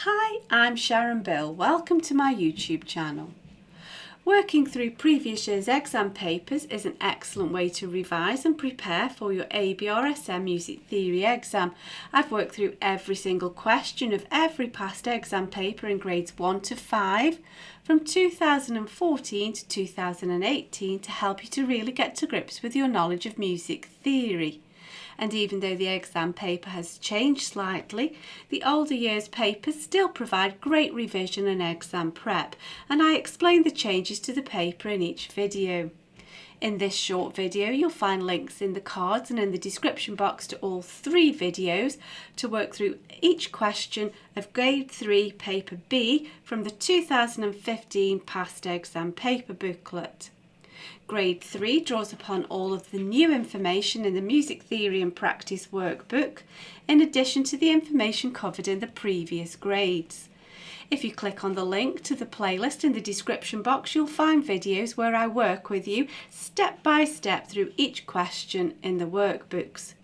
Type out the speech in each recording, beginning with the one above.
Hi, I'm Sharon Bill. Welcome to my YouTube channel. Working through previous year's exam papers is an excellent way to revise and prepare for your ABRSM Music Theory exam. I've worked through every single question of every past exam paper in grades 1 to 5 from 2014 to 2018 to help you to really get to grips with your knowledge of music theory. And even though the exam paper has changed slightly, the older years papers still provide great revision and exam prep, and I explain the changes to the paper in each video. In this short video, you'll find links in the cards and in the description box to all 3 videos to work through each question of Grade 3 Paper B from the 2015 past exam paper booklet. Grade 3 draws upon all of the new information in the Music Theory and Practice workbook, in addition to the information covered in the previous grades. If you click on the link to the playlist in the description box, you'll find videos where I work with you step by step through each question in the workbooks.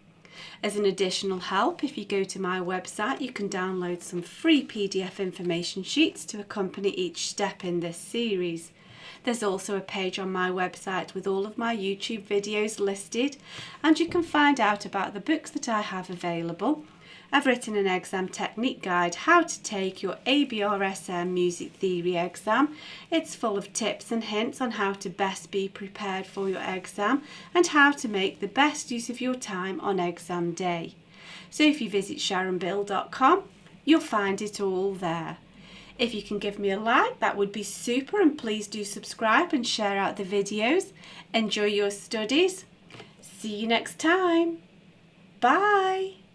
As an additional help, if you go to my website, you can download some free PDF information sheets to accompany each step in this series. There's also a page on my website with all of my YouTube videos listed, and you can find out about the books that I have available. I've written an exam technique guide, how to take your ABRSM Music Theory exam. It's full of tips and hints on how to best be prepared for your exam and how to make the best use of your time on exam day. So if you visit sharonbill.com, you'll find it all there. If you can give me a like, that would be super, and please do subscribe and share out the videos. Enjoy your studies. See you next time. Bye.